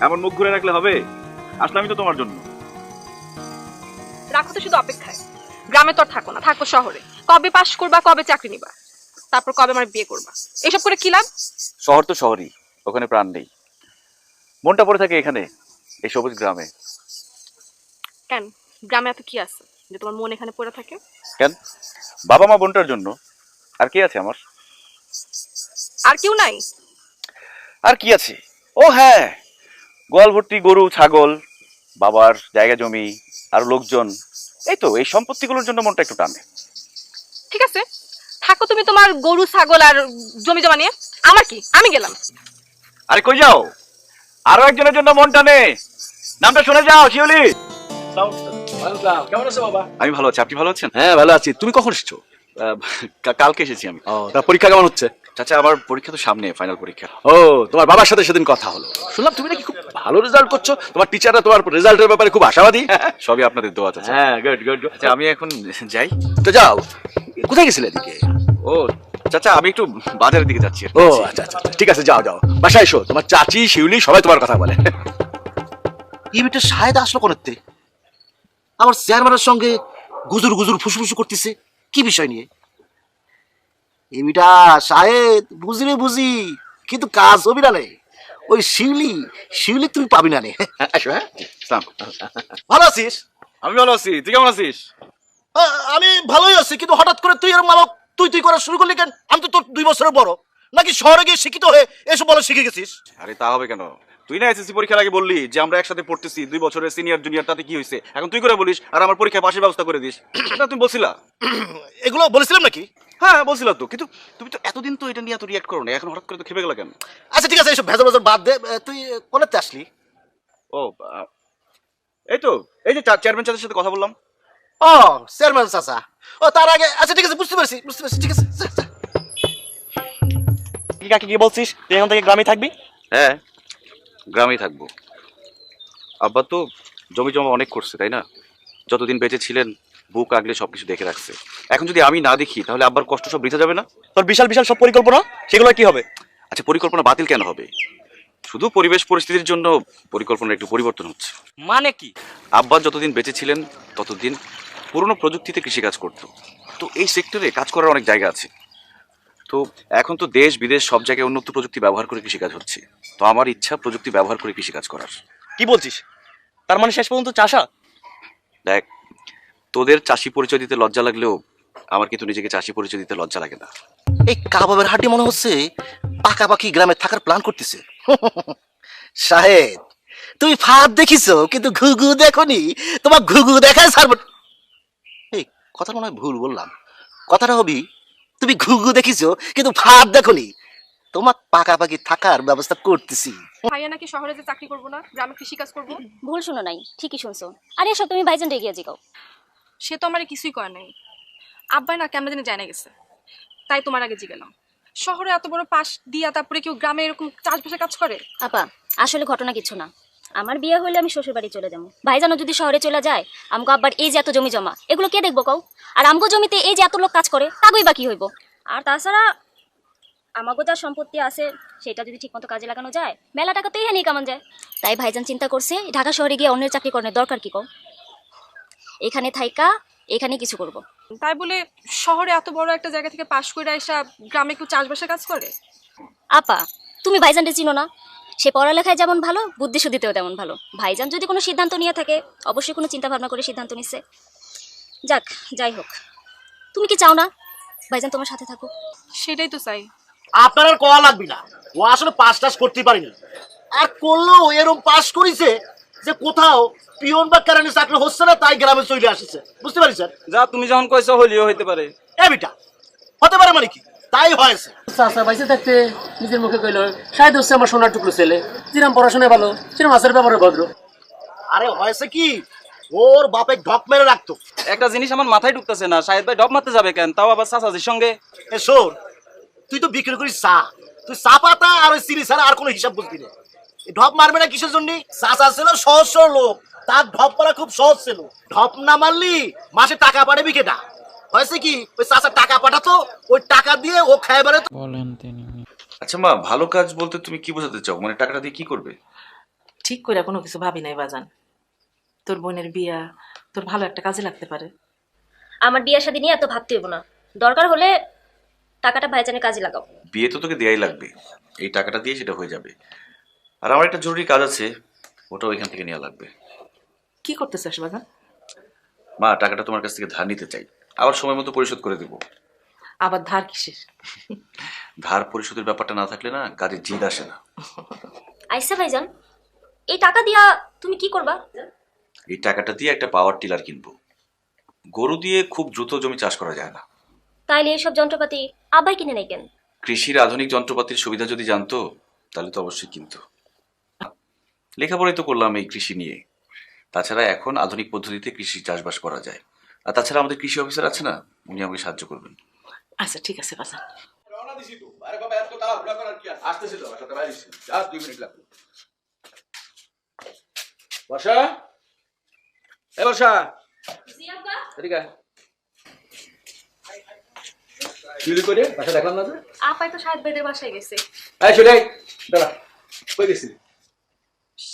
এমন মুখ ঘুরে রাখলে হবে? আসলামই তো তোমার জন্য। রাখো তো শুধু অপেক্ষায়। গ্রামে তো আর থাকো না, থাকো শহরে। কবে পাশ করবা, কবে চাকরি নিবা, তারপর কবে আমার বিয়ে করবা, এসব করে কি লাভ? শহর তো শহরই, ওখানে প্রাণ নেই। মনটা পড়ে থাকে এখানে, এই সবুজ গ্রামে। কেন, গ্রামে এত কি আছে যে তোমার মন এখানে পড়ে থাকে? কেন? বাবা মা বোনটার জন্য। আর কি আছে আমার? আর কেউ নাই? আর কি আছে? ও হ্যাঁ, গোয়াল ভর্তি গরু ছাগল, বাবার জায়গা জমি আর লোকজন। এই তো, এই সম্পত্তিগুলোর জন্য মনটা একটু টানে। ঠিক আছে, থাকো তুমি তোমার গরু ছাগল আর জমি জমা নিয়ে। আমার কি, আমি গেলাম। আরে কই যাও? আরো একজনের জন্য মন টানে। নামটা শুনে যাও, শিউলি। কেমন আছো বাবা? আমি ভালো আছি, আপনি ভালো আছেন? হ্যাঁ ভালো আছি। তুমি কখন এসেছো? কালকে এসেছি আমি। ও, তা পরীক্ষা কেমন হচ্ছে? চাচা, আমার পরীক্ষা তো সামনে, ফাইনাল পরীক্ষা। ও, তোমার বাবার সাথে সেদিন কথা হলো, শুনলাম তুমি নাকি খুব ভালো রেজাল্ট করছো। তোমার টিচাররা তোমার রেজাল্টের ব্যাপারে খুব আশাবাদী। সবই আপনাদের দোয়া চাচা। হ্যাঁ, গুড গুড গুড। আচ্ছা, আমি এখন যাই। তো যাও, কোথায় গেছিলে এদিকে? ও চাচা, আমি একটু বাজারের দিকে যাচ্ছি। ও আচ্ছা আচ্ছা, ঠিক আছে, যাও যাও, বাসায় এসো। তোমার চাচি শিউলি সবাই তোমার কথা বলে। এই মেয়েটা শাহেদ আসলো কোনতে? আমার চেয়ারম্যানের সঙ্গে গুজুর গুজুর ফুসফুসু করতেছে কি বিষয় নিয়ে? এই মেয়েটা শাহেদ বুঝি বুঝি, কিন্তু কাজ হবি না নে। ওই শিউলি শিউলি তুমি পাবি না নে। আসো। হ্যাঁ, আসসালাম। ভালো আছিস? আমি ভালো আছি, তুই কেমন আছিস? আমি ভালোই আছি, কিন্তু হঠাৎ করে তুই এরকম মালক তুই তুই করা শুরু করলি কেন? আমি তো তোর 2 বছরের বড়। নাকি শহরে গিয়ে শিক্ষিত হয়ে এসব বলা শিখে গেছিস? আরে তা হবে কেন? তুই না এসএসসি পরীক্ষার আগে বললি যে আমরা একসাথে পড়তেছি, 2 বছরের সিনিয়র জুনিয়র, তাতে কি হয়েছে? এখন তুই করে বলিস আর আমার পরীক্ষায় পাশের ব্যবস্থা করে দিস। এটা তুমি বলছিলা? এগুলো বলেছিলাম নাকি? হ্যাঁ বলছিলা তো, কিন্তু তুমি তো এতদিন তো এটা নিয়ে এত রিয়াক্ট করো না, এখন হঠাৎ করে তো খেপে গেল কেন? আচ্ছা ঠিক আছে, এসব ভেজা ভেজা বাদ দে। তুই কোনেতে আসলি? ও এই তো, এই যে চেয়ারম্যান চাচার সাথে কথা বললাম। ও, চেয়ারম্যান চাচা। ও, তার আগে আচ্ছা ঠিক আছে, বুঝতে পারছি ঠিক আছে, যা, যা। কি কাকে কি বলছিস? তুই এখন থেকে গ্রামে থাকবি? হ্যাঁ, গ্রামেই থাকবো। আব্বা তো জমি জমা অনেক করছে, তাই না? যতদিন বেঁচে ছিলেন বুক আগলে সবকিছু দেখে রাখছে। এখন যদি আমি না দেখি তাহলে আব্বার কষ্ট সব বৃথা যাবে না? তোর বিশাল বিশাল সব পরিকল্পনা, সেগুলো কি হবে? আচ্ছা, পরিকল্পনা বাতিল কেন হবে? শুধু পরিবেশ পরিস্থিতির জন্য পরিকল্পনার একটু পরিবর্তন হচ্ছে। মানে কি? আব্বা যতদিন বেঁচে ছিলেন ততদিন পুরনো প্রযুক্তিতে কৃষিকাজ করতো। তো এই সেক্টরে কাজ করার অনেক জায়গা আছে। তো এখন তো দেশ বিদেশ সব জায়গায় উন্নত প্রযুক্তি ব্যবহার করে কৃষিকাজ হচ্ছে। তো আমার ইচ্ছা প্রযুক্তি ব্যবহার করে কৃষিকাজ করার। কি বলছিস? তার মানে শেষ পর্যন্ত চাষা? দেখ, তোদের চাষি পরিচয় দিতে লজ্জা লাগলেও আমার কিন্তু নিজেকে চাষি পরিচয় দিতে লজ্জা লাগে না। এই কাবাবের হাড্ডি মনে হচ্ছে পাকাপাকি গ্রামে থাকার প্ল্যান করতেছে। শাহেদ, তুমি ফাঁদ দেখিছো কিন্তু ঘুঘু দেখনি। তোমার ঘুঘু দেখায় ছাড়ব। এই কথা মনে হয় ভুল বললাম। কথাটা হবি, তুমি ঘুঘু দেখিছো কিন্তু ফাঁদ দেখনি। তোমার পাকাপাকি থাকার ব্যবস্থা করতেছি। ভাইয়া নাকি শহরে যে চাকরি করবো না, গ্রামে কৃষিকাজ করবো। ভুল শুনো নাই, ঠিকই শুনছো। আরে এসব তুমি ভাইজান রেগিয়ে জিগাও। সে তো আমার কিছুই করে নাই। আব্বাই না কেমন জানি জানা গেছে, তাই তোমার আগে জিগেলাম। শহরে এত বড় পাশ দিয়া তারপরে কেউ গ্রামে এরকম চাষবাসে কাজ করে? আপা, আসলে ঘটনা কিছু না। আমার বিয়ে হলে আমি শ্বশুর বাড়ি চলে যাবো। ভাইজানও যদি শহরে চলে যায়, আমগো আব্বার এই যে এত জমি জমা, এগুলো কে দেখবো কও? আর আমগো জমিতে এই যে এত লোক কাজ করে, তাগই বা কি হইব? আর তাছাড়া আমাগো যা সম্পত্তি আছে সেটা যদি ঠিকমতো কাজে লাগানো যায়, মেলা টাকা তো এখানেই কামান যায়। তাই ভাইজান চিন্তা করছে ঢাকা শহরে গিয়ে অন্যের চাকরি করার দরকার কি কও? এখানে থাইকা এখানে কিছু করব। তাই বলে শহরে এত বড় একটা জায়গা থেকে পাশ করে এসে গ্রামে কেউ চাষবাসের কাজ করে? আপা, তুমি ভাইজানকে চিনো না? সে পড়ালেখায় যেমন ভালো, বুদ্ধি শুদ্ধিতেও তেমন ভালো। ভাইজান যদি কোনো সিদ্ধান্ত নিয়ে থাকে, অবশ্যই কোনো চিন্তা ভাবনা করে সিদ্ধান্ত নিচ্ছে। যাক, যাই হোক, তুমি কি চাও না ভাইজান তোমার সাথে থাকুক? সেটাই তো চাই। আপনার আর কওয়া লাগবে না, ও আসলে পাস টাস করতে পারিনি। আর করলেও এরকম পাস করেছে যে কোথাও পিয়ন বা কেরানি চাকরি হচ্ছে না, তাই গ্রামে চলে আসছে। বুঝতে পারছেন? যা তুমি যখন কইছো হলিও হইতে পারে। এ বিটা, হতে পারে মানে কি? তাই হয়েছে। চাচা বাইসে থাকতে নিজের মুখে কইল শাহেদ হচ্ছে আমার সোনার টুকরো ছেলে, যেরকম পড়াশোনায় ভালো সেরকম মাছের ব্যাপারে ভদ্র। আরে হয়েছে কি, ওর বাপে ঢক মেরে রাখতো। একটা জিনিস আমার মাথায় ঢুকতেছে না, শাহেদ ভাই ডব মারতে যাবে কেন, তাও আবার চাচাজির সঙ্গে? এ শোন, তুই তো বিক্রি করিস চা, তুই চা পাতা আর ওই চিনি ছাড়া আর কোনো হিসাব বুঝবি না। ঢপ মারবে না কিসের জন্য? চাচা ছিল সহজ সরল লোক, তার ঢপ মারা খুব সহজ ছিল। ঢপ না মারলি মাসে টাকা পাঠাবি কেটা? হয়েছে কি, ওই চাচা টাকা পাঠাতো, ওই টাকা দিয়ে ও খায় বেড়ে। আচ্ছা মা, ভালো কাজ বলতে তুমি কি বোঝাতে চাও? মানে টাকাটা দিয়ে কি করবে? ঠিক করে কোনো কিছু ভাবি নাই বাজান। তোর বোনের বিয়া তোর ভালো একটা কাজে লাগতে পারে। আমার বিয়ের শাদী নিয়ে এত ভাবতে হইব না, দরকার হলে টাকাটা ভাইজানের কাজে লাগাও। বিয়ে তো তোকে দেয়াই লাগবে, এই টাকাটা দিয়ে সেটা হয়ে যাবে। আর আমার একটা জরুরি কাজ আছে, ওটা ওইখান থেকে নেওয়া লাগবে। কি করতে চাস বাজান? মা, টাকাটা তোমার কাছ থেকে ধার নিতে চাই, আবার সময় মতো পরিশোধ করে দেবো। আবার ধার কিসের? ধার পরিশোধের ব্যাপারটা না থাকলে না কাজে জিদ আসে না। আইসা ভাইজান, এই টাকা দিয়া তুমি কি করবা? এই টাকাটা দিয়ে একটা পাওয়ার টিলার কিনবো। গরু দিয়ে খুব দ্রুত জমি চাষ করা যায় না। তাইলে এইসব যন্ত্রপাতি আব্বাই কিনে নেই কেন? কৃষির আধুনিক যন্ত্রপাতির সুবিধা যদি জানতো তাহলে তো অবশ্যই কিনতো। লেখাপড়াই তো করলাম এই কৃষি নিয়ে। তাছাড়া এখন আধুনিক পদ্ধতিতে কৃষি চাষবাস করা যায়। আর তাছাড়া আমাদের কৃষি অফিসার আছে না, উনি আমাকে সাহায্য করবেন। আচ্ছা ঠিক আছে বাজান। বর্ষা, এ বর্ষা, এদিকে আয়। চুরি করে বাসা দেখলাম না যে? আপাই তো শাহেদ ভাইদের বাসায় গেছে। এই চলে আয়, দাঁড়া, কই গেছিলি?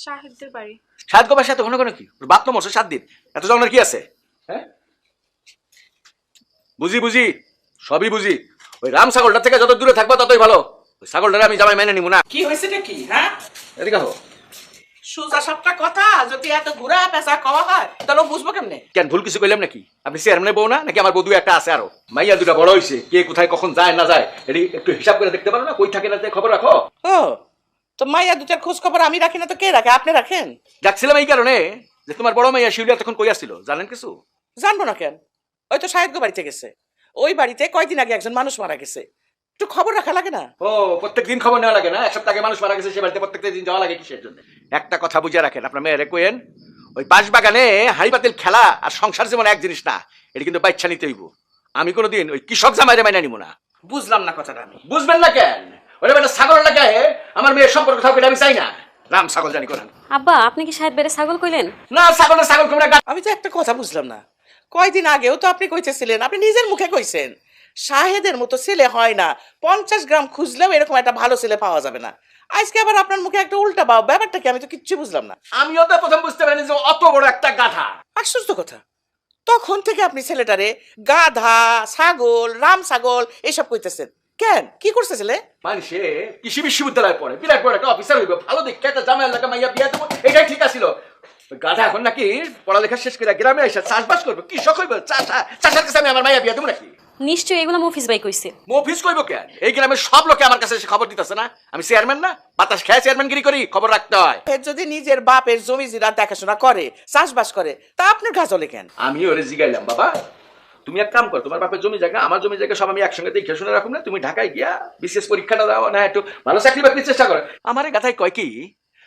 শাহেদদের বাড়ি। সাত গোবার সাথে ঘন ঘন কি? ওর বাপ তো মরছে 7 দিন, এত জনের কি আছে? হ্যাঁ, বুঝি বুঝি, সবই বুঝি। ওই রাম ছাগলটা থেকে যত দূরে থাকবো ততই ভালো। ওই ছাগলটারে আমি জামাই মেনে নিব না। কি হয়েছে কি? হ্যাঁ, এদিকে হো। সুজা সাপটা কথা যদি এত ঘুরা পেঁচা কওয়া হয় তাহলে বুঝবো কেমনে? কেন ভুল কিছু কইলাম নাকি? আপনি চেয়ারম্যানের বউ না নাকি? আমার বউ দুই একটা আছে আরো। মাইয়া দুটা বড় হইছে, কে কোথায় কখন যায় না যায় এটি একটু হিসাব করে দেখতে পারো না? কই থাকে না, খবর রাখো। ও, তো মাইয়া দুটার খোঁজ খবর আমি রাখি না তো কে রাখে? আপনি রাখেন? ডাকছিলাম এই কারণে যে তোমার বড় মাইয়া শিউলিয়া তখন কই আসছিল, জানেন কিছু? জানবো না কেন? ওই তো সাহেব বাড়িতে গেছে। ওই বাড়িতে কয়দিন আগে একজন মানুষ মারা গেছে, একটু খবর রাখা লাগে না? ও, প্রত্যেকদিন খবর নেওয়া লাগে না? এক সপ্তাহে মানুষ মারা গেছে, সে বাড়িতে প্রত্যেকটা দিন যাওয়া লাগে কিসের জন্য? একটা কথা বুঝে রাখেন, আপনার মেয়েরে কইেন ওই বাঁশ বাগানে হাড়ি পাতিল খেলা আর সংসার যেমন এক জিনিস না, এটা কিন্তু বাচ্চা নিতে হইব। আমি কোনোদিন ওই কৃষক জামাইরে মাইনা নিব না। বুঝলাম না কথাটা আমি। বুঝবেন না কেন? ওরে বেটা ছাগল লাগায় আমার মেয়ের সম্পর্ক থাকবে, আমি চাই না। রাম ছাগল জানি করেন। আব্বা, আপনি কি শাহেদ বেড়ে ছাগল কইলেন? না, ছাগল না, ছাগল কোমরা। আমি তো একটা কথা বুঝলাম না। কয়দিন আগেও তো আপনি কইতেছিলেন, আপনি নিজের মুখে কইছেন শাহেদের মতো ছেলে হয় না, 50 গ্রাম খুঁজলেও এরকম একটা ভালো ছেলে পাওয়া যাবে না। আজকে আবার আপনার মুখে একটা উল্টা ব্যাপারটা কি? আমি তো কিচ্ছু বুঝলাম না। আমিও তো প্রথম বুঝতে পারিনি যে অত বড় একটা গাধা। আশ্চর্য কথা, তখন থেকে আপনি ছেলেটারে গাধা, ছাগল, রাম ছাগল এসব কইতেছেন কেন? কি করছে ছেলে? মানুষে কৃষি বিশ্ববিদ্যালয়ে পড়ে, বিরাট বড় একটা অফিসার হইবে, ভালো দেখে একটা জামাই এলাকা মাইয়া বিয়া দেবো, এটাই ঠিক আছিল। গাধা এখন নাকি পড়ালেখা শেষ করে গ্রামে এসে চাষবাস করবে, কৃষক হইবে, চাষার কাছে আমি আমার মাইয়া বিয়া দেবো নাকি? নিশ্চয়ই এগুলো মফিজ ভাই কইছে। মফিজ কইব কেন? এই গ্রামের সব লোকে আমার কাছে এসে খবর দিতেছে না? আমি চেয়ারম্যান না? বাতাস খেয়ে চেয়ারম্যানগিরি করি, খবর রাখতে হয়। এর যদি নিজের বাপের জমি জিরা দেখাশোনা করে, চাষবাস করে, তা আপনার গাছলে কেন? আমি ওরে জিগাইলাম, বাবা তুমি এক কাম করো, তোমার বাপের জমি জায়গা আমার জমি জায়গা সব আমি একসঙ্গে দেখে শুনে রাখুন না, তুমি ঢাকায় গিয়া বিশেষ পরীক্ষাটা দাও না, একটু ভালো চাকরি বাকরির চেষ্টা করো। আমার এই গাথায় কয় কি,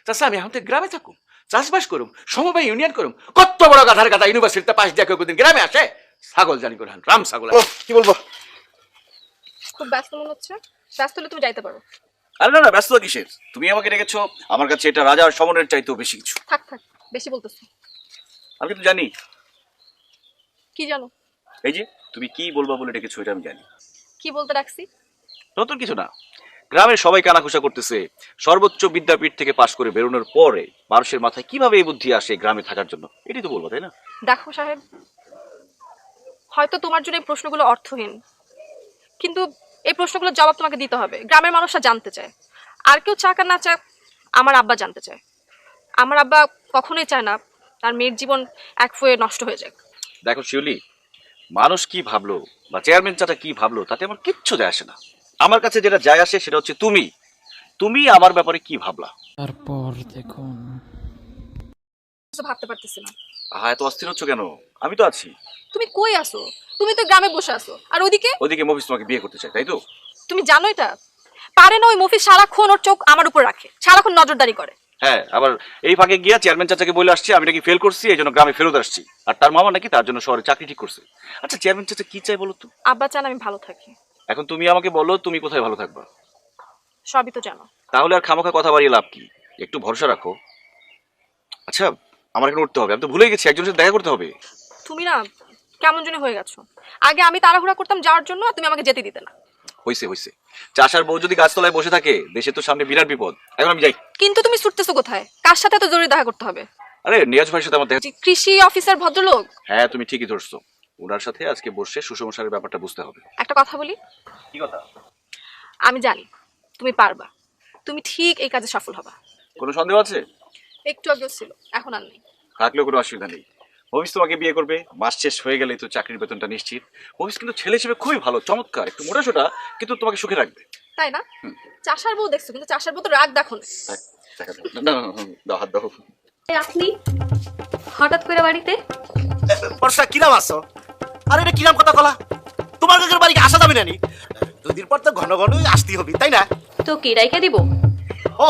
চাষা আমি এখন তো গ্রামে থাকুম, চাষবাস করুম, সমবায় ইউনিয়ন করুম। কত বড় গাধার গাথা ইউনিভার্সিটিতে পাশ দিয়ে কেউ কোনদিন গ্রামে আসে? ছাগল জানি করে রাম ছাগল। কি বলবো? খুব ব্যস্ত মনে হচ্ছে। ব্যস্ত হলে তুমি যাইতে পারো। আরে না না, ব্যস্ত কিসের? তুমি আমাকে রেখেছো, আমার কাছে এটা রাজা আর সমনের চাইতেও বেশি কিছু। থাক থাক, বেশি বলতেছো। আমি কিন্তু জানি। কি জানো? এই যে তুমি কি বলবা বলে ডেকেছো, এটা আমি জানি। কি বলতে রাখছি? নতুন কিছু না, গ্রামের সবাই কানাঘুষা করতেছে সর্বোচ্চ বিদ্যাপীঠ থেকে পাশ করে বেরোনোর পরে মানুষের মাথায় কিভাবে এই বুদ্ধি আসে গ্রামে থাকার জন্য, এটাই তো বলবো, তাই না? দেখো সাহেব, হয়তো তোমার জন্য এই প্রশ্নগুলো অর্থহীন, কিন্তু এই প্রশ্নগুলোর জবাব তোমাকে দিতে হবে। গ্রামের মানুষরা জানতে চায়, আর কেউ চাক আর না চাক, আমার আব্বা জানতে চায়। আমার আব্বা কখনোই চায় না তার মেয়ের জীবন এক ফুয়ে নষ্ট হয়ে যাক। দেখো শিউলি, মানুষ কি ভাবলো বা চেয়ারম্যান চাটা কি ভাবলো তাতে আমার কিচ্ছু যায় আসে না। আমার কাছে যেটা যায় আসে সেটা হচ্ছে তুমি আমার ব্যাপারে কি ভাবলা। তারপর দেখুন। কিছু ভাবতে পারতেছি না। হ্যাঁ, এত অস্থির হচ্ছ কেন? আমি তো আছি। তুমি কই আসো? তুমি তো গ্রামে বসে আসো, আর ওদিকে মফিজ তোমাকে বিয়ে করতে চাই, তাই তো? তুমি জানো এটা? পারে না ওই মফিজ সারাক্ষণ ওর চোখ আমার উপর রাখে, সারাক্ষণ নজরদারি করে। হ্যাঁ, আবার এই ফাঁকে গিয়া চেয়ারম্যান চাচাকে বলে আসছি আমি নাকি ফেল করছি, এই জন্য গ্রামে ফেরত আসছি, আর তার মামা নাকি তার জন্য শহরে চাকরি ঠিক করছে। আচ্ছা, চেয়ারম্যান চাচা কি চাই বলো তো? আব্বা চান আমি ভালো থাকি। এখন তুমি আমাকে বলো, তুমি কোথায় ভালো থাকবা? সবই তো জানো। তাহলে আর খামোখা কথা বাড়িয়ে লাভ কি? একটু ভরসা রাখো। আচ্ছা, আমার এখন উঠতে হবে, আমি তো ভুলে গেছি একজনের সাথে দেখা করতে হবে। তুমি না কেমন জন্য হয়ে গেছো। আগে আমি তাড়াহুড়া করতাম যাওয়ার জন্য, তুমি আমাকে যেতে দিতে না। হইছে হইছে, চাষার বউ যদি গাছতলায় বসে থাকে দেশে তো সামনে বিরাট বিপদ। এখন আমি যাই। কিন্তু তুমি ছুটতেছো কোথায়? কার সাথে এত জরুরি দেখা করতে হবে? আরে নিয়াজ ভাইয়ের সাথে আমার দেখা। যে কৃষি অফিসার ভদ্রলোক? হ্যাঁ তুমি ঠিকই ধরছো, ওনার সাথে আজকে বসে সুষমসারের ব্যাপারটা বুঝতে হবে। একটা কথা বলি, কি কথা? আমি জানি তুমি পারবা, তুমি ঠিক এই কাজে সফল হবা। কোনো সন্দেহ আছে? একটু আগেও ছিল, এখন আর নেই। থাকলেও কোনো অসুবিধা নেই। মফিজ তোমাকে বিয়ে করবে, মাস শেষ হয়ে গেলে তো চাকরির বেতনটা নিশ্চিত। মফিজ কিন্তু ছেলে হিসেবে খুবই ভালো, চমৎকার, একটু মোটাসোটা, কিন্তু তোমাকে সুখে রাখবে। তাই না? চাষার বউ দেখছো, কিন্তু চাষার বউ তো রাগ দেখো না। দেখা যাক। না, না, না, দাও, হাত দাও। আপনি হঠাৎ করে বাড়িতে? বর্ষা কিরাম আছো? আরে এটা কিরাম কথা কলা, তোমার কাকের বাড়ি আসা যাবে না নি? 2 দিন পর তো ঘন ঘনই আসতে হবে, তাই না? তো কি রাইখা দিব?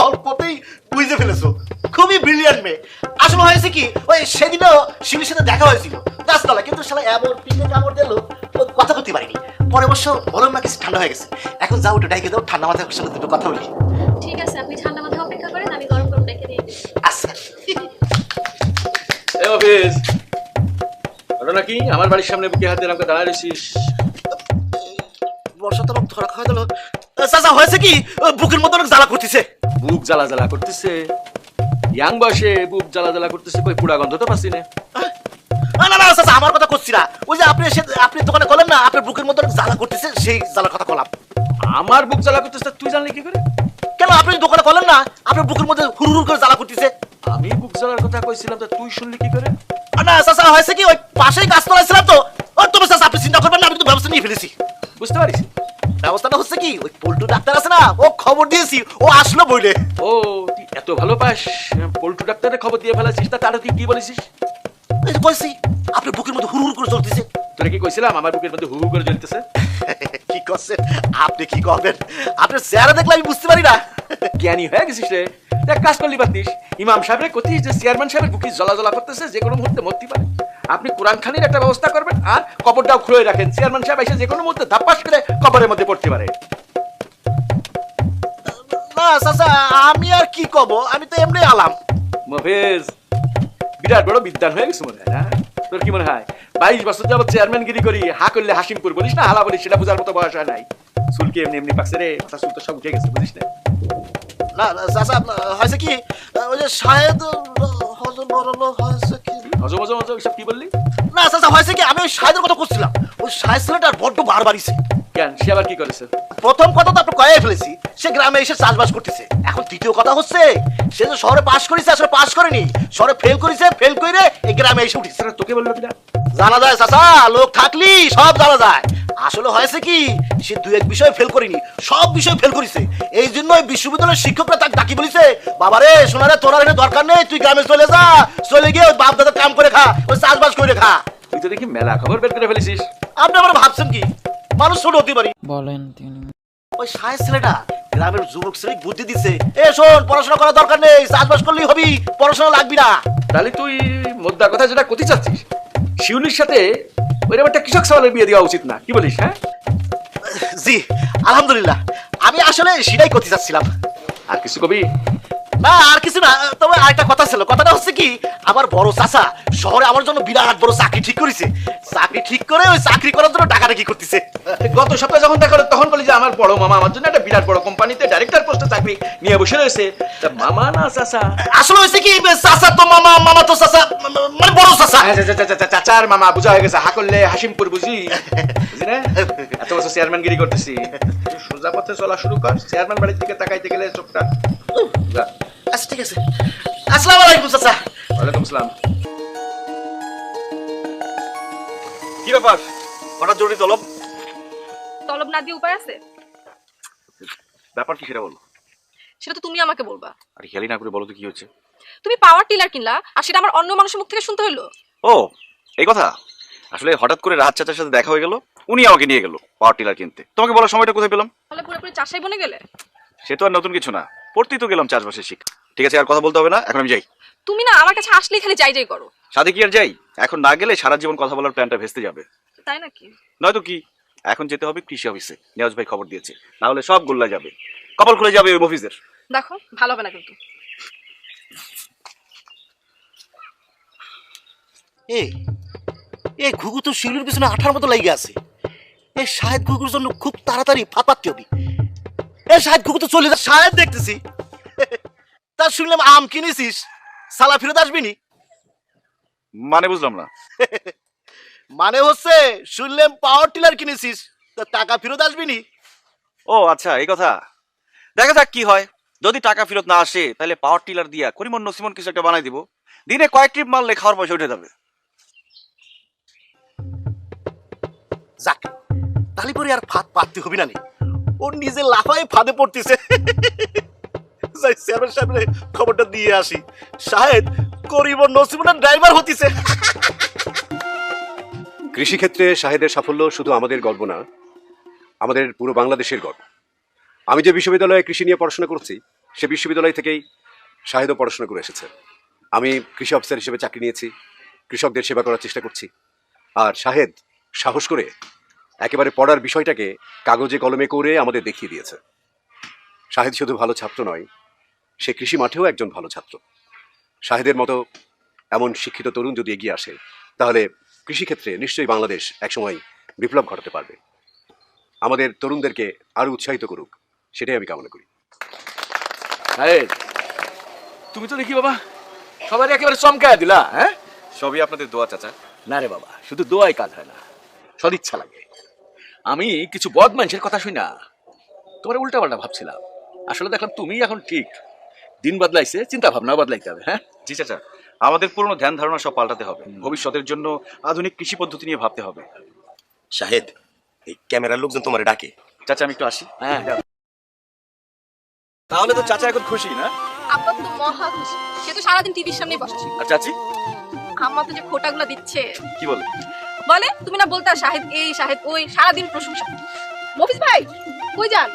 অল্পতেই বুঝে ফেলেছো, খুবই ব্রিলিয়ান্ট মেয়ে। আসলে হয়েছে কি, ওই সেদিনও শিবির সাথে দেখা হয়েছিল গাছতলা, কিন্তু শালা এমন পিঠে কামড় দিল কথা করতে পারিনি। পরে অবশ্য বললাম না কিছু ঠান্ডা হয়ে গেছে। এখন যাও একটু ডাইকে দাও, ঠান্ডা মাথায় ওর সাথে দুটো কথা বলি। ঠিক আছে, আপনি ঠান্ডা মাথায় অপেক্ষা করেন, আমি গরম গরম ডেকে দিয়ে দিচ্ছি। আচ্ছা। এই অফিস ঘটনা কি? আমার বাড়ির সামনে বুকে হাত দিয়ে আমাকে দাঁড়ায় রয়েছিস। বর্ষা তো ধরা খাওয়া দিল। চাচা হয়েছে কি, বুকের মতো অনেক জ্বালা করতেছে। বুক জ্বালা জ্বালা করতেছে? ইয়াং বয়সে বুক জ্বালা জ্বালা করতেছে, কই পুরা গন্ধ তো পাচ্ছি না। না না চাচা, আমার কথা করছি না। ওই যে আপনি দোকানে বলেন না আপনার বুকের মতো অনেক জ্বালা করতেছে, সেই জ্বালার কথা বললাম। আমার বুক জ্বালা করতেছে তুই জানলি কি করে? কেন আপনি দোকানে বলেন না আপনার বুকের মধ্যে হুড় হুড় করে জ্বালা করতেছে? আমি বুক জ্বালার কথা কইছিলাম, তা তুই শুনলি কি করে? না চাচা হয়েছে কি, ওই পাশেই গাছ তোলাইছিলাম তো। ও তবে চাচা আপনি চিন্তা করবেন না, আমি তো ব্যবস্থা নিয়ে ফেলেছি। বুঝতে পারিস? ব্যবস্থাটা হচ্ছে কি, ওই পল্টু ডাক্তার আছে না, ও খবর দিয়েছি, ও আসলো বইলে। ও তুই এত ভালো পাস, পল্টু ডাক্তারের খবর দিয়ে ফেলাছিস, তা তারা তুই কি বলেছিস? এই যে বলছি আপনার বুকের মধ্যে হুড় হুড় করে জ্বলতেছে। তোরা কি কইছিলাম আমার বুকের মধ্যে হু হু করে জ্বলতেছে? কি করছেন আপনি, কি করবেন? আপনার চেহারা দেখলে আমি বুঝতে পারি না। জ্ঞানী হয়ে গেছিস রে। এক কাজ করলি পারতিস, ইমাম সাহেবের কতিস যে চেয়ারম্যান সাহেবের বুকি জ্বলা জ্বলা করতেছে, যে কোনো মুহূর্তে মরতে পারে। আপনি কোরআন খানির একটা ব্যবস্থা করবেন আর কবরটাও খুলে রাখেন, চেয়ারম্যান সাহেব এসে যে কোনো মুহূর্তে ধাপ্পাস করে কবরের মধ্যে পড়তে পারে। না চাচা আমি আর কি কব, আমি তো এমনি আলাম। মফিজ বিরাট বড় বিদ্যান হয়ে গেছে মনে হয় না? তোর কি মনে হয় 22 বছর যাবত চেয়ারম্যান গিরি করি, হা করলে হাসিমপুর বলিস না, হালা বলিস, সেটা বোঝার মতো বয়স হয় নাই। চুলকে এমনি এমনি পাকছে রে, মাথা চুল তো সব উঠে গেছে, বুঝিস না? না চাচা হয়েছে কি, ওই যে শাহেদ হজম বড়লো হয়েছে কি। হজম হজম হজম এসব কি বললি? না চাচা হয়েছে কি, আমি ওই শাহেদের কথা করছিলাম। ওই শাহেদ ছেলেটার বড্ড বার বাড়িছে। কেন, সে আবার কি করেছে? প্রথম কথা তো আপনি কয়ে ফেলেছি, সে গ্রামে এসে চাষবাস করতেছে। এখন দ্বিতীয় কথা হচ্ছে, সে যে শহরে পাশ করেছে, আসলে পাশ করেনি, শহরে ফেল করেছে, ফেল করে এই গ্রামে এসে উঠেছে। সেটা তোকে বললো কিনা? জানা যায় চাচা, লোক থাকলি সব জানা যায়। আসলে হয়েছে কি, সে 2-1 বিষয় ফেল করেনি, সব বিষয় ফেল করেছে। এই জন্য বিশ্ববিদ্যালয়ের শিক্ষকরা তাকে ডাকি বলেছে, বাবারে সোনারে তোর আর এনে দরকার নেই, তুই গ্রামে চলে যা, চলে গিয়ে ওই বাপ দাদার কাম করে খা, ওই চাষবাস করে খা। তুই তো দেখি মেলা খবর বের করে ফেলেছিস। আপনি আবার ভাবছেন কি মানুষ ছোট হতে পারি? বলেন ওই শাহেদ ছেলেটা গ্রামের যুবক শ্রেণী বুদ্ধি দিচ্ছে, এ শোন পড়াশোনা করার দরকার নেই, চাষবাস করলেই হবি, পড়াশোনা লাগবি না। তাহলে তুই মোদ্দা কথা যেটা করতে চাচ্ছিস, শিউলির সাথে ওইরকম একটা কৃষক সওয়ালের বিয়ে দেওয়া উচিত না, কি বলিস? হ্যাঁ জি আলহামদুলিল্লাহ, আমি আসলে সেটাই করতে চাচ্ছিলাম। আর কিছু কবি? না আর কিছু না, তবে আরেকটা কথা ছিল। কথাটা হচ্ছে কি, আমার বড় চাচা শহরে আমার জন্য বিরাট বড় চাকরি ঠিক করেছে। চাকরি ঠিক করে ওই চাকরি করার জন্য টাকাটা কি করতেছে। গত সপ্তাহে যখন দেখা হলো তখন বলি যে আমার বড় মামা আমার জন্য একটা বিরাট বড় কোম্পানিতে ডাইরেক্টর পোস্টে চাকরি নিয়ে বসে রয়েছে। তা মামা না চাচা? আসলে হয়েছে কি, চাচা তো মামা, মামা তো চাচা, মানে বড় চাচা। চাচার মামা বুঝা হয়ে গেছে, হা করলে হাসিমপুর বুঝি, বুঝি না? এত বছর চেয়ারম্যানগিরি করতেছি, সোজা পথে চলা শুরু কর। চেয়ারম্যান বাড়ির দিকে তাকাইতে গেলে চোখটা। আচ্ছা ঠিক আছে, আসসালামু আলাইকুম চাচা। ওয়ালাইকুম আসসালাম। কি ব্যাপার, হঠাৎ জরুরি তলব? তলব না দিয়ে উপায় আছে? ব্যাপার কি সেটা বলো। সেটা তো তুমি আমাকে বলবা। আর খেয়ালি না করে বলো তো কি হচ্ছে। তুমি পাওয়ার টিলার কিনলা, আর সেটা আমার অন্য মানুষের মুখ থেকে শুনতে হইলো? ও এই কথা, আসলে হঠাৎ করে রাত চাচার সাথে দেখা হয়ে গেল, উনি আমাকে নিয়ে গেল পাওয়ার টিলার কিনতে। তোমাকে বলার সময়টা কোথায় পেলাম? তাহলে পুরোপুরি চাষাই বনে গেলে? সে তো আর নতুন কিছু না, পড়তেই তো গেলাম চাষবাসের শিখ। ঠিক আছে আর কথা বলতে হবে না, এখন আমি যাই। তুমি না আমার কাছে আসলেই খালি যাই যাই করো। সাথে কি আর যাই? এখন না গেলে সারা জীবন কথা বলার প্ল্যানটা ভেস্তে যাবে। তাই নাকি? নয়তো কি, এখন যেতে হবে কৃষি অফিসে, নিয়াজ ভাই খবর দিয়েছে, না হলে সব গোল্লা যাবে, কপাল খুলে যাবে ওই অফিসের। দেখো ভালো হবে না কিন্তু। এই ঘুঘু তো শিউলির পিছনে আঠার মতো লাগিয়ে আছে। এই শাহেদ ঘুঘুর জন্য খুব তাড়াতাড়ি ফাপাতে হবে। এই শাহেদ ঘুঘু তো চলে যা, শাহেদ দেখতেছি। তা শুনলাম আম কিনেছিস, সালা ফেরত আসবি নি? মানে বুঝলাম না। মানে হচ্ছে শুনলাম পাওয়ার টিলার কিনেছিস, তা টাকা ফেরত আসবি নি? ও আচ্ছা, এই কথা। দেখা যাক কি হয়। যদি টাকা ফেরত না আসে তাহলে পাওয়ার টিলার দিয়া করিমন নসিমন কিছু একটা বানাই দিব। দিনে কয়েক ট্রিপ মারলে খাওয়ার পয়সা উঠে যাবে। যাক, তাহলে পরে আর ফাঁদ পাততে হবে না নি। ও নিজে লাফায় ফাঁদে পড়তেছে। যাই চেয়ারম্যান সাহেবের খবরটা দিয়ে আসি। শাহেদ করিমন নসিমনের ড্রাইভার হতিছে। কৃষিক্ষেত্রে শাহেদের সাফল্য শুধু আমাদের গর্ব না, আমাদের পুরো বাংলাদেশের গর্ব। আমি যে বিশ্ববিদ্যালয়ে কৃষি নিয়ে পড়াশোনা করছি, সে বিশ্ববিদ্যালয় থেকেই শাহেদও পড়াশোনা করে এসেছে। আমি কৃষি অফিসার হিসেবে চাকরি নিয়েছি, কৃষকদের সেবা করার চেষ্টা করছি। আর শাহেদ সাহস করে একেবারে পড়ার বিষয়টাকে কাগজে কলমে করে আমাদের দেখিয়ে দিয়েছে। শাহেদ শুধু ভালো ছাত্র নয়, সে কৃষি মাঠেও একজন ভালো ছাত্র। শাহেদের মতো এমন শিক্ষিত তরুণ যদি এগিয়ে আসে, তাহলে কৃষিক্ষেত্রে নিশ্চয়ই বাংলাদেশ একসময় বিপ্লব ঘটাতে পারবে। আমাদের তরুণদেরকে আরো উৎসাহিত করুক, সেটাই আমি কামনা করি। শাহেদ, তুমি তো দেখি বাবা সবাই একেবারে চমকায় দিলা। হ্যাঁ, সবই আপনাদের দোয়া চাচা। না রে বাবা, শুধু দোয়াই কাজ হয় না, সদিচ্ছা লাগে। আমি কিছু বদ মানুষের কথা শুই না, তোমার উল্টা পাল্টা ভাবছিলাম। আসলে দেখলাম তুমি এখন ঠিক। দিন বদলাইছে, চিন্তা ভাবনাও বদলাইতে হবে। হ্যাঁ জি চাচা, আমাদের পুরনো ধ্যান ধারণা সব পাল্টাতে হবে। ভবিষ্যতের জন্য আধুনিক কৃষি পদ্ধতি নিয়ে ভাবতে হবে। শাহেদ, এই ক্যামেরার লোকজন তোমারে ডাকে। চাচা আমি একটু আসি। হ্যাঁ, তাহলে তো চাচা এখন খুশি না? আব্বা তো মহা খুশি, সে তো সারাদিন টিভির সামনে বসে। আর চাচি আম্মা তো যে খোটাগুলো দিচ্ছে, কি বলে? বলে তুমি না বলতা শাহেদ এই শাহেদ ওই, সারাদিন প্রশংসা। মফিজ ভাই কই যান?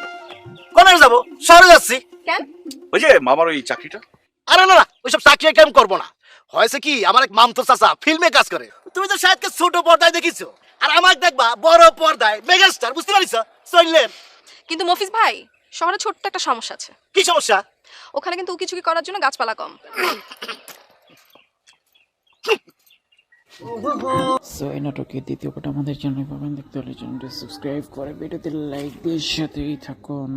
কোনে যাবো? শহরে যাচ্ছি। কেন? ওই যে মামার ওই চাকরিটা। আরে না না, ওইসব চাকরি কাম করবো না। হয়েছে কি, আমার এক মামতো চাচা ফিল্মে কাজ করে। তুমি তো শাহেদকে ছোট পর্দায় দেখিছো, আর আমাকে দেখবা বড় পর্দায় মেগাস্টার, বুঝতে পারিস? চললেন। কিন্তু মফিজ ভাই, শহরে ছোট্ট একটা সমস্যা আছে। কি সমস্যা? ওখানে কিন্তু উকিঝুঁকি করার জন্য গাছপালা কম। সো এই নাটকের দ্বিতীয় পার্ট আমাদের চ্যানেলে পাবেন, দেখতে হলে চ্যানেলটি সাবস্ক্রাইব করে ভিডিওতে লাইক দিয়ে সাথেই থাকুন।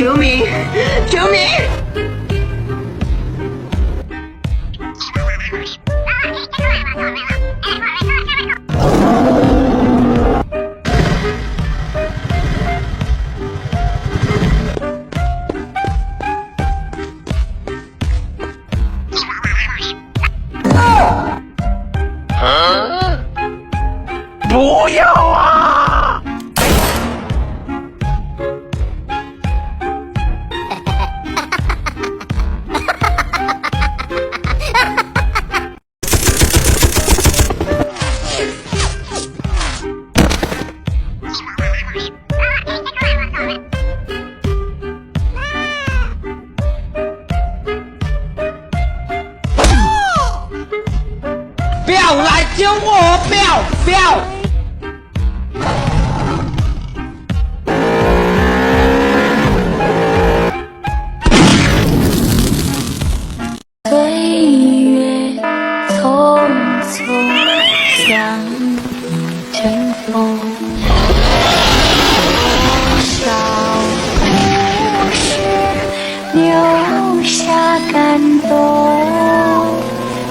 救命！救命！不要啊！不要来救我！不要！不要！岁月匆匆，像一阵风，多少故事留下感动，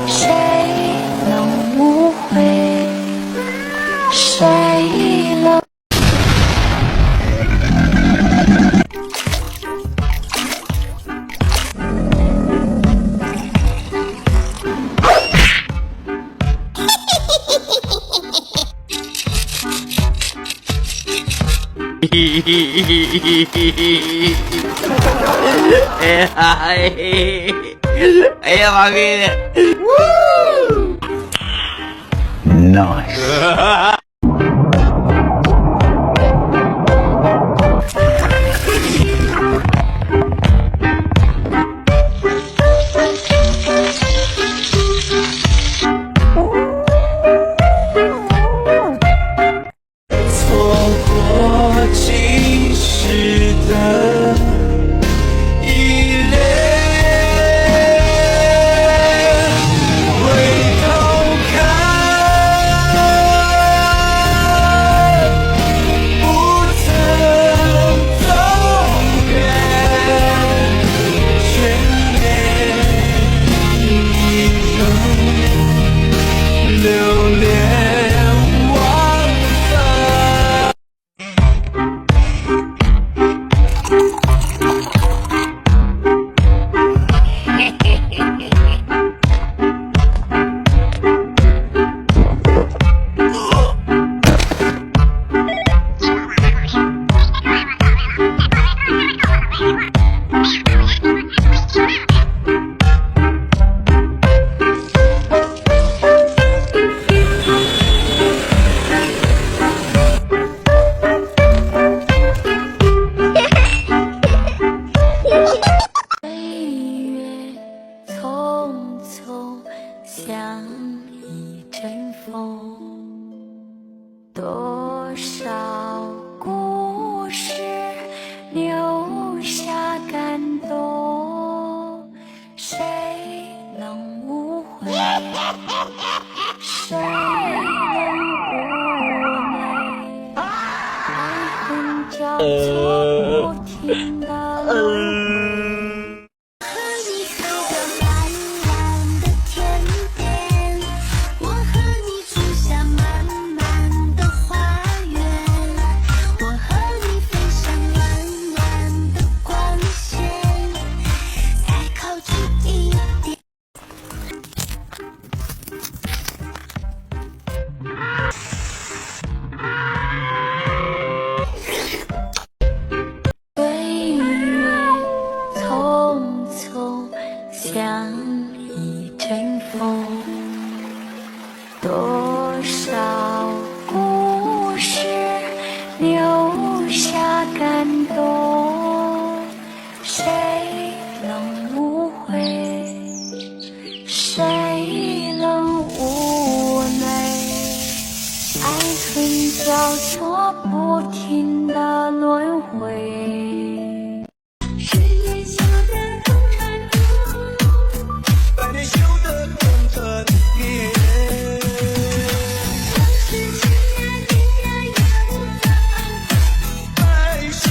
谁能无悔？谁能？哎呀妈逼！Nice。错过及时的依恋，回头看，不曾走远，眷恋一种留恋忘返。匆匆像一阵风，多少故事留下感动，谁能无悔？谁能无奈？爱恨交错不停的轮回。岁月匆匆像一阵风，多少故事留下感动，谁能无悔？谁能无奈？爱恨交错不停的轮回。世界修得更残酷，把你修得更特别。当时情爱点燃也无法安抚，白首。